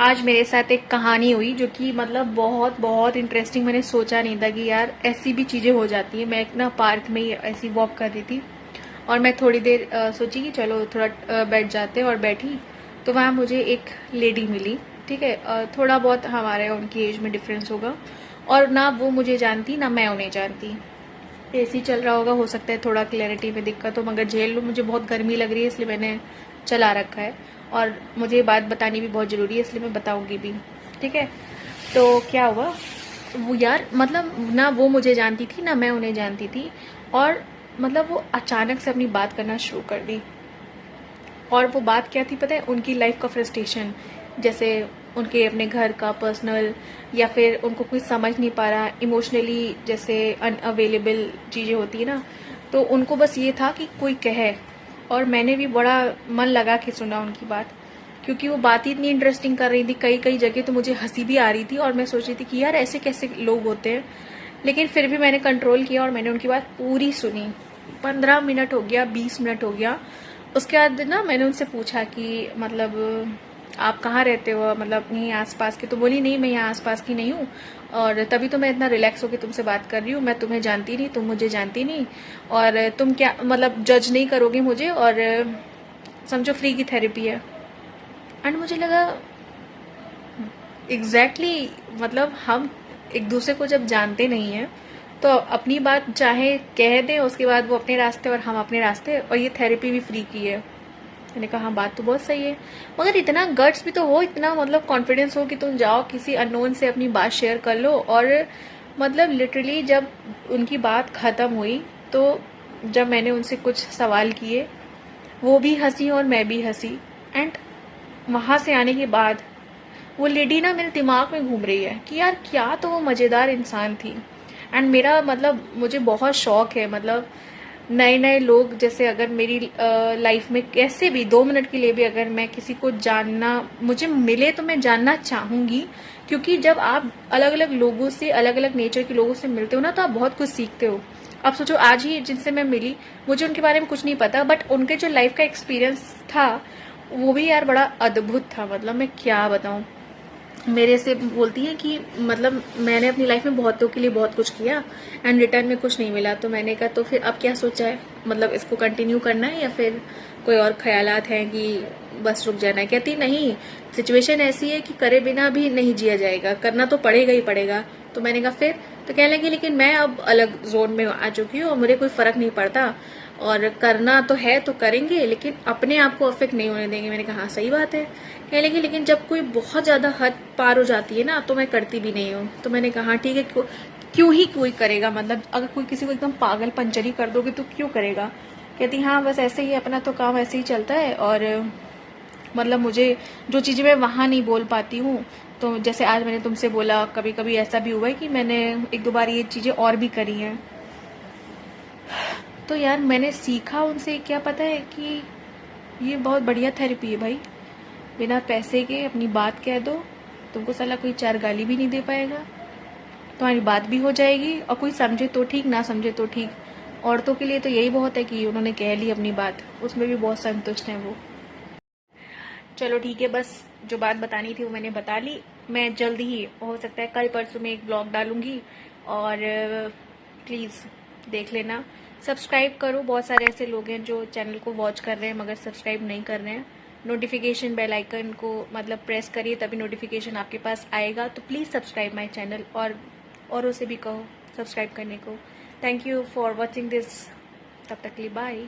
आज मेरे साथ एक कहानी हुई जो कि मतलब बहुत बहुत इंटरेस्टिंग। मैंने सोचा नहीं था कि यार ऐसी भी चीज़ें हो जाती हैं। मैं एक ना पार्क में ही ऐसी वॉक कर रही थी और मैं थोड़ी देर सोची कि चलो थोड़ा बैठ जाते, और बैठी तो वहाँ मुझे एक लेडी मिली। ठीक है, थोड़ा बहुत हमारे उनकी एज में डिफरेंस होगा, और ना वो मुझे जानती ना मैं उन्हें जानती। एसी चल रहा होगा, हो सकता है थोड़ा क्लैरिटी में दिक्कत हो, मगर झेल लो, मुझे बहुत गर्मी लग रही है इसलिए मैंने चला रखा है। और मुझे ये बात बतानी भी बहुत ज़रूरी है इसलिए मैं बताऊंगी भी। ठीक है, तो क्या हुआ, वो यार मतलब ना वो मुझे जानती थी ना मैं उन्हें जानती थी। और मतलब वो अचानक से अपनी बात करना शुरू कर दी। और वो बात क्या थी पता है, उनकी लाइफ का फ्रस्ट्रेशन, जैसे उनके अपने घर का पर्सनल, या फिर उनको कुछ समझ नहीं पा रहा इमोशनली, जैसे अनअवेलेबल चीज़ें होती है ना, तो उनको बस ये था कि कोई कहे। और मैंने भी बड़ा मन लगा के सुना उनकी बात, क्योंकि वो बात ही इतनी इंटरेस्टिंग कर रही थी। कई कई जगह तो मुझे हंसी भी आ रही थी और मैं सोच रही थी कि यार ऐसे कैसे लोग होते हैं। लेकिन फिर भी मैंने कंट्रोल किया और मैंने उनकी बात पूरी सुनी। 15 मिनट हो गया, 20 मिनट हो गया। उसके बाद ना मैंने उनसे पूछा कि मतलब आप कहाँ रहते हो, मतलब यहीं आसपास के। तो बोली नहीं, मैं यहाँ आसपास की नहीं हूँ, और तभी तो मैं इतना रिलैक्स होकर तुमसे बात कर रही हूँ। मैं तुम्हें जानती नहीं, तुम मुझे जानती नहीं, और तुम क्या मतलब जज नहीं करोगे मुझे, और समझो फ्री की थेरेपी है। एंड मुझे लगा मतलब हम एक दूसरे को जब जानते नहीं हैं तो अपनी बात चाहे कह दें, उसके बाद वो अपने रास्ते और हम अपने रास्ते, और ये थेरेपी भी फ्री की है। मैंने कहा हाँ, बात तो बहुत सही है, मगर इतना गट्स भी तो हो, इतना मतलब कॉन्फिडेंस हो कि तुम जाओ किसी अननोन से अपनी बात शेयर कर लो। और मतलब लिटरली जब उनकी बात खत्म हुई, तो जब मैंने उनसे कुछ सवाल किए, वो भी हंसी और मैं भी हंसी। एंड वहां से आने के बाद वो लेडी ना मेरे दिमाग में घूम रही है कि यार क्या तो वो मज़ेदार इंसान थी। एंड मेरा मतलब मुझे बहुत शौक है, मतलब नए नए लोग, जैसे अगर मेरी लाइफ में कैसे भी 2 मिनट के लिए भी अगर मैं किसी को जानना मुझे मिले तो मैं जानना चाहूंगी। क्योंकि जब आप अलग अलग लोगों से, अलग अलग नेचर के लोगों से मिलते हो ना, तो आप बहुत कुछ सीखते हो। अब सोचो, आज ही जिनसे मैं मिली, मुझे उनके बारे में कुछ नहीं पता, बट उनके जो लाइफ का एक्सपीरियंस था वो भी यार बड़ा अद्भुत था। मतलब मैं क्या बताऊं, मेरे से बोलती है कि मतलब मैंने अपनी लाइफ में बहुतों के लिए बहुत कुछ किया एंड रिटर्न में कुछ नहीं मिला। तो मैंने कहा तो फिर अब क्या सोचा है, मतलब इसको कंटिन्यू करना है या फिर कोई और ख्यालात हैं कि बस रुक जाना है। कहती नहीं, सिचुएशन ऐसी है कि करे बिना भी नहीं जिया जाएगा, करना तो पड़ेगा ही पड़ेगा। तो मैंने कहा फिर, तो कहने लगी लेकिन मैं अब अलग जोन में आ चुकी हूँ और मुझे कोई फर्क नहीं पड़ता, और करना तो है तो करेंगे लेकिन अपने आप को अफेक्ट नहीं होने देंगे। मैंने कहा हाँ सही बात है। कहने लगी लेकिन जब कोई बहुत ज्यादा हद पार हो जाती है ना, तो मैं करती भी नहीं हूँ। तो मैंने कहा हाँ ठीक है, क्यों ही कोई करेगा, मतलब अगर कोई किसी को एकदम पागल पंचरी कर दोगे तो क्यों करेगा। कहती हाँ बस ऐसे ही, अपना तो काम ऐसे ही चलता है। और मतलब मुझे जो चीजें मैं वहां नहीं बोल पाती हूँ, तो जैसे आज मैंने तुमसे बोला, कभी कभी ऐसा भी हुआ है कि मैंने एक दो बार ये चीजें और भी करी हैं। तो यार मैंने सीखा उनसे, क्या पता है कि ये बहुत बढ़िया थेरेपी है भाई। बिना पैसे के अपनी बात कह दो, तुमको साला कोई चार गाली भी नहीं दे पाएगा, तुम्हारी बात भी हो जाएगी, और कोई समझे तो ठीक, ना समझे तो ठीक। औरतों के लिए तो यही बहुत है कि उन्होंने कह ली अपनी बात, उसमें भी बहुत संतुष्ट हैं वो। चलो ठीक है, बस जो बात बतानी थी वो मैंने बता ली। मैं जल्दी ही, हो सकता है कल परसों में, एक ब्लॉग डालूंगी, और प्लीज़ देख लेना। सब्सक्राइब करो, बहुत सारे ऐसे लोग हैं जो चैनल को वॉच कर रहे हैं मगर सब्सक्राइब नहीं कर रहे हैं। नोटिफिकेशन बेल आइकन को मतलब प्रेस करिए, तभी नोटिफिकेशन आपके पास आएगा। तो प्लीज़ सब्सक्राइब माई चैनल, और उसे भी कहो सब्सक्राइब करने को। Thank you for watching this. तब तक के लिए बाय।